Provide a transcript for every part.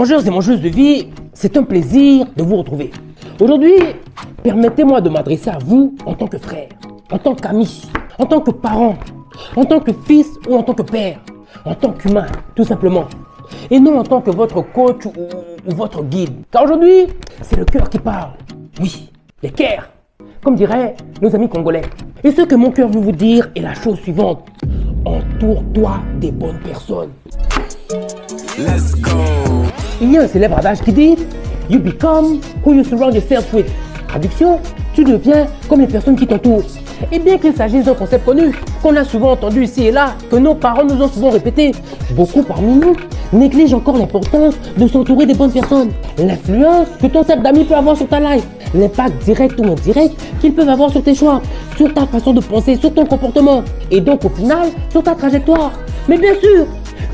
Mangeurs et mangeuses de vie, c'est un plaisir de vous retrouver. Aujourd'hui, permettez-moi de m'adresser à vous en tant que frère, en tant qu'ami, en tant que parent, en tant que fils ou en tant que père, en tant qu'humain, tout simplement. Et non en tant que votre coach ou votre guide. Car aujourd'hui, c'est le cœur qui parle. Oui, les cœurs, comme diraient nos amis congolais. Et ce que mon cœur veut vous dire est la chose suivante. Entoure-toi des bonnes personnes. Let's go. Il y a un célèbre adage qui dit « You become who you surround yourself with ». Traduction, tu deviens comme les personnes qui t'entourent. Et bien qu'il s'agisse d'un concept connu, qu'on a souvent entendu ici et là, que nos parents nous ont souvent répété, beaucoup parmi nous négligent encore l'importance de s'entourer des bonnes personnes. L'influence que ton cercle d'amis peut avoir sur ta life, l'impact direct ou indirect qu'ils peuvent avoir sur tes choix, sur ta façon de penser, sur ton comportement, et donc au final, sur ta trajectoire. Mais bien sûr,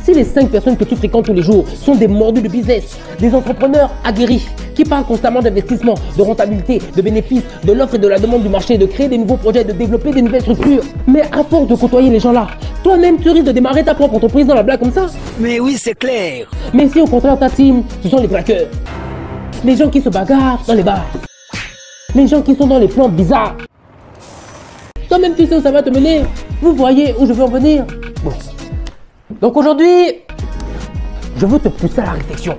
si les 5 personnes que tu fréquentes tous les jours sont des mordus de business, des entrepreneurs aguerris, qui parlent constamment d'investissement, de rentabilité, de bénéfices, de l'offre et de la demande du marché, de créer des nouveaux projets, de développer des nouvelles structures. Mais à force de côtoyer les gens là, toi-même tu risques de démarrer ta propre entreprise dans la blague comme ça. Mais oui, c'est clair. Mais si au contraire ta team, ce sont les braqueurs, les gens qui se bagarrent dans les bars, les gens qui sont dans les plans bizarres, toi-même tu sais où ça va te mener. Vous voyez où je veux en venir? Bon. Donc aujourd'hui, je veux te pousser à la réflexion.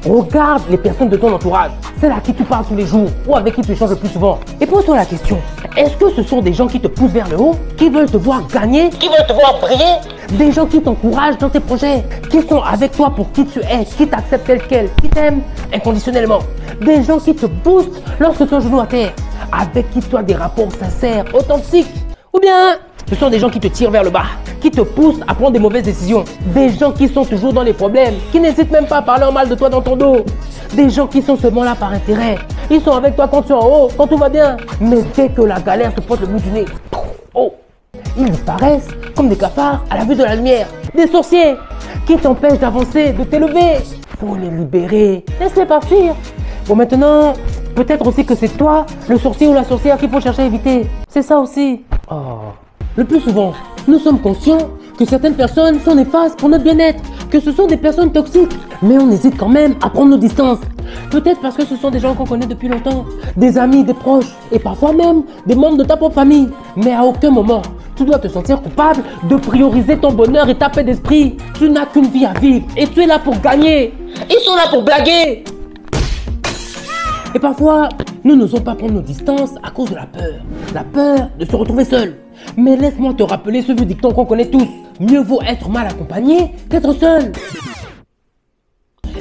Regarde les personnes de ton entourage, celles à qui tu parles tous les jours ou avec qui tu échanges le plus souvent. Et pose-toi la question, est-ce que ce sont des gens qui te poussent vers le haut, qui veulent te voir gagner, qui veulent te voir briller? Des gens qui t'encouragent dans tes projets, qui sont avec toi pour qui tu es, qui t'acceptent tel quel, qui t'aiment inconditionnellement. Des gens qui te boostent lorsque tu es genou à terre, avec qui tu as des rapports sincères, authentiques. Ou bien, ce sont des gens qui te tirent vers le bas, qui te poussent à prendre des mauvaises décisions. Des gens qui sont toujours dans les problèmes, qui n'hésitent même pas à parler en mal de toi dans ton dos. Des gens qui sont seulement là par intérêt. Ils sont avec toi quand tu es en haut, quand tout va bien. Mais dès que la galère te pointe le bout du nez, oh, ils disparaissent comme des cafards à la vue de la lumière. Des sorciers qui t'empêchent d'avancer, de t'élever. Faut les libérer, laisse-les partir. Bon maintenant, peut-être aussi que c'est toi, le sorcier ou la sorcière qu'il faut chercher à éviter. C'est ça aussi. Oh. Le plus souvent, nous sommes conscients que certaines personnes sont néfastes pour notre bien-être, que ce sont des personnes toxiques, mais on hésite quand même à prendre nos distances. Peut-être parce que ce sont des gens qu'on connaît depuis longtemps, des amis, des proches, et parfois même des membres de ta propre famille. Mais à aucun moment, tu dois te sentir coupable de prioriser ton bonheur et ta paix d'esprit. Tu n'as qu'une vie à vivre et tu es là pour gagner. Ils sont là pour blaguer. Et parfois, nous n'osons pas prendre nos distances à cause de la peur de se retrouver seul. Mais laisse-moi te rappeler ce vieux dicton qu'on connaît tous. Mieux vaut être mal accompagné qu'être seul.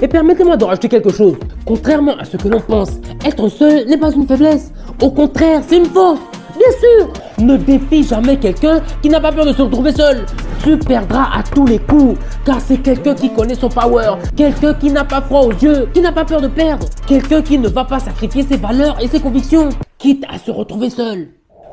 Et permettez-moi de rajouter quelque chose. Contrairement à ce que l'on pense, être seul n'est pas une faiblesse. Au contraire, c'est une force. Bien sûr, ne défie jamais quelqu'un qui n'a pas peur de se retrouver seul. Tu perdras à tous les coups, car c'est quelqu'un qui connaît son power, quelqu'un qui n'a pas froid aux yeux, qui n'a pas peur de perdre, quelqu'un qui ne va pas sacrifier ses valeurs et ses convictions, quitte à se retrouver seul.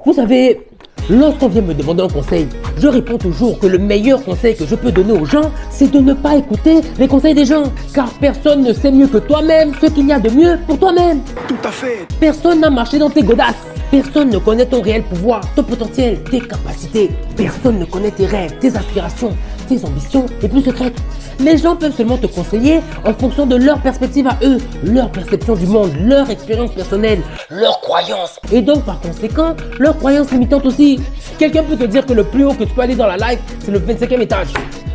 Vous savez, lorsqu'on vient me demander un conseil, je réponds toujours que le meilleur conseil que je peux donner aux gens, c'est de ne pas écouter les conseils des gens. Car personne ne sait mieux que toi-même ce qu'il y a de mieux pour toi-même. Tout à fait. Personne n'a marché dans tes godasses. Personne ne connaît ton réel pouvoir, ton potentiel, tes capacités. Personne ne connaît tes rêves, tes aspirations, tes ambitions les plus secrètes. Les gens peuvent seulement te conseiller en fonction de leur perspective à eux, leur perception du monde, leur expérience personnelle, leurs croyances. Et donc par conséquent, leurs croyances limitantes aussi. Quelqu'un peut te dire que le plus haut que tu peux aller dans la life, c'est le 25e étage.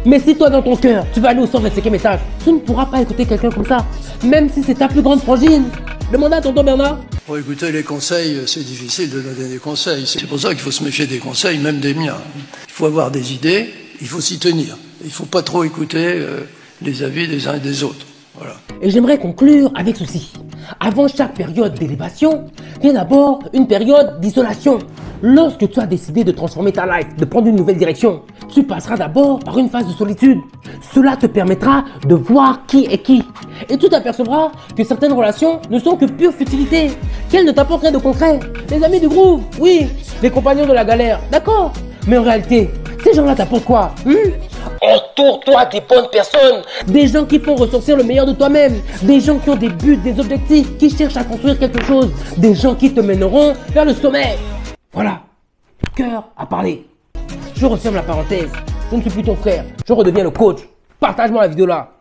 Mais si toi dans ton cœur, tu vas aller au 125e étage, tu ne pourras pas écouter quelqu'un comme ça, même si c'est ta plus grande frangine. Demande à tonton Bernard. Pour écouter les conseils, c'est difficile de donner des conseils. C'est pour ça qu'il faut se méfier des conseils, même des miens. Il faut avoir des idées, il faut s'y tenir. Il ne faut pas trop écouter les avis des uns et des autres. Voilà. Et j'aimerais conclure avec ceci. Avant chaque période d'élévation, vient d'abord une période d'isolation. Lorsque tu as décidé de transformer ta life, de prendre une nouvelle direction, tu passeras d'abord par une phase de solitude. Cela te permettra de voir qui est qui. Et tu t'apercevras que certaines relations ne sont que pure futilité, qu'elles ne t'apportent rien de concret. Les amis du groove, oui, les compagnons de la galère, d'accord. Mais en réalité, ces gens-là t'apportent quoi? Entoure-toi des bonnes personnes, des gens qui font ressortir le meilleur de toi-même, des gens qui ont des buts, des objectifs, qui cherchent à construire quelque chose, des gens qui te mèneront vers le sommet. Voilà, cœur à parler. Je referme la parenthèse, je ne suis plus ton frère, je redeviens le coach. Partage-moi la vidéo là.